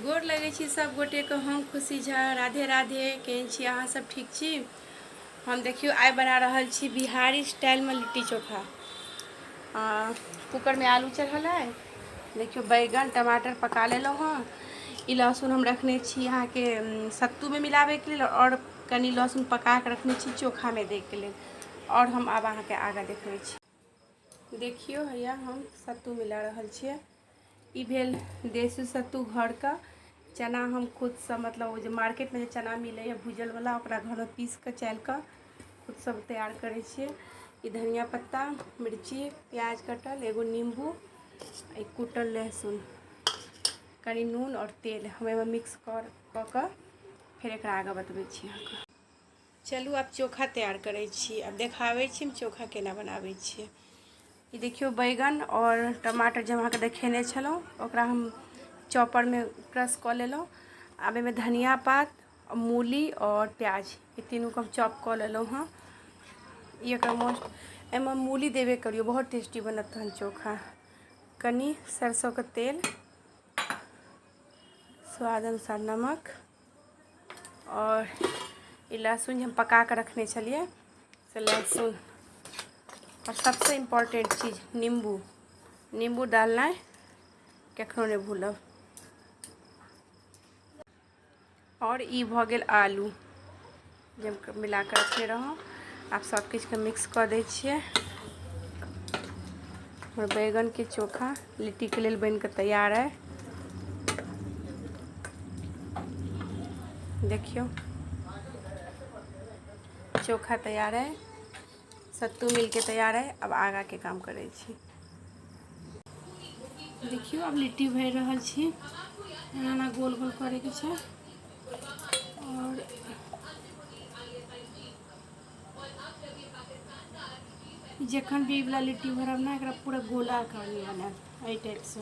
गोर लगे छी सब गोटे को। हम खुशी झा। राधे राधे। केहन छी अहाँ सब? ठीक छी? हम देखियो आइ बना रहल छी बिहारी स्टाइल में लिट्टी चोखा। कुकर में आलू चढ़ल है। देखियो बैगन टमाटर पका लेलहुँ हँ। ई लहसुन हम रखने छी यहाँ के सत्तू में मिलावे के लिए, और कनी लहसुन पका के रखने छी चोखा में दे के लिए। और हम अब अहाँ के आगे देखबै छी। देखियो हैया हम सत्तू मिला रहल छियै। ई भेल देसी सत्तू घर का। चना हम खुद से मतलब वो जो मार्केट में जो चना मिले है भूजल वाला, ओकरा घर में पीस के चाल के खुद सब तैयार करे छियै। ई धनिया पत्ता, मिर्ची, प्याज कटल, एगो नींबू, एक कुटल लहसुन, कनी नून और तेल हम एहिमे मिक्स कर फिर एक आगे बतबै छी अहाँके। चलू आब चोखा तैयार करै छी। अब देखाबै छी हम चोखा केना बनाबै छियै। ये देखियो बैगन और टमाटर जब अहाँके देखेने छलहुँ ओकरा हम चॉपर में क्रश कऽ लेलहुँ। आब एहिमे धनिया पात, मूली और प्याज ये तीनों को हम चॉप कऽ लेलहुँ हँ। ये मोस्ट एहिमे मूली देबे करियो, बहुत टेस्टी बनत तहन चोखा। कनी सरसों का तेल, स्वाद अनुसार नमक, और ये लहसुन हम पका के रखने छलिए से लहसुन, और सबसे इम्पोर्टेंट चीज़ नींबू। नींबू डालना कखनो नहीं भूलब। और ई भ गेल आलू जे मिला के रखने रहूँ। आप सब किछ के मिक्स कर दै छियै। और बैगन के चोखा लिट्टी के लिए बन के तैयार है। देखियो चोखा तैयार है, सत्तू मिल के तैयार है। अब आगा के काम करे छी। देखियो अब लिट्टी भर रहल छी। एना गोल गोल करे के छै। और जखन भी वाला लिट्टी भरब ना, एकरा पूरा गोला कर बनाएब एहि टाइप से।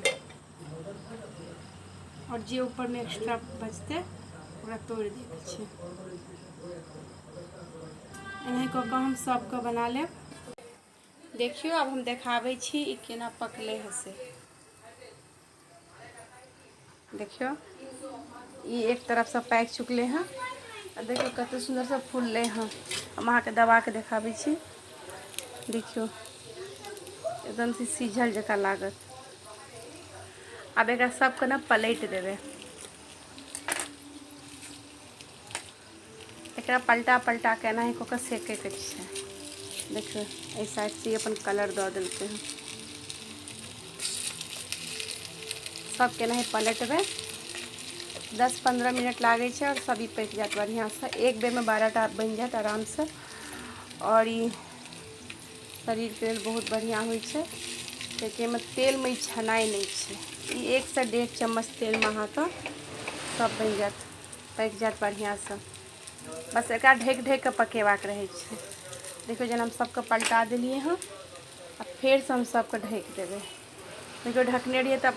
और जे ऊपर में एक्स्ट्रा बचते ओकरा तोड़ दे के छै। एना कऽ के हम सबके बना लेब। देखियो अब हम देखाबै छी ई केना पकले है से। देखियो ये एक तरफ से पैक चुकले हैं। देखियो कत सुंदर से फूलले हैं। हम अहाँ के दबा के देखाबै छी। देखियो एकदम से सीझल जका लागत। अब एक सबके ना पलट देवे। एकरा पलटा पलटा के एना ही कऽ के सेके के छै। देखियो एहि साइड से अपन कलर दऽ देलकै हैं। सबके नहीं पलटबे। 10-15 मिनट लागे छै और सभी पक जात बढ़िया से। एक बेर में 12टा बन जात आराम से। और ये शरीर के लिए बहुत बढ़िया होइ छै, क्योंकि में तेल में छनाई नहीं छै। ये 1 से 1.5 चम्मच तेल में अहाँ के सब बन जात, पक जात बढ़िया से। बस एक ढक ढक के पकेबाक रहे छै। देखियो जेना हम सबके पलटा दिलिए हैं। अब फिर से हम सबके ढक देवे। देखियो ढकने रहिए तब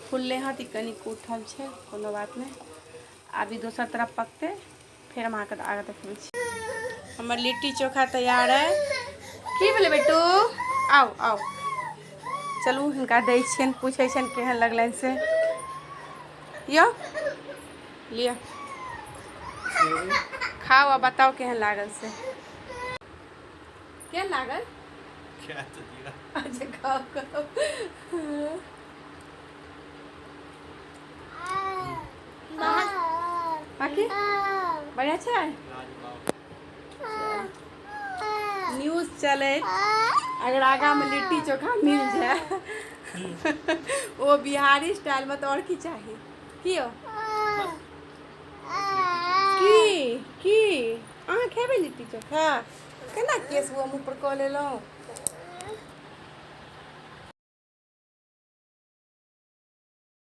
फुलले हैं। कनिक उठल छै, कोनो बात नहीं। अभी दूसरा तरफ पकते फिर हम अहाँके आगे देखबै छी। हमर लिट्टी चोखा तैयार है। की भेलै बेटू? आओ आओ चलू हिनका दै छियनि, पूछै छियनि केहन लगलनि से। यो लिअ खाओ आ बताओ केहन लागल से। केहन लागल? अच्छा खाओ खाओ। बाकी बढ़िया छै। न्यूज़ चले अगर आगा में लिट्टी चोखा मिल जाए वो बिहारी स्टाइल में, तो और की चाहिए? की हो की अहाँ खेबै लिट्टी चोखा? केना केस मुँह पर कऽ लेलहुँ?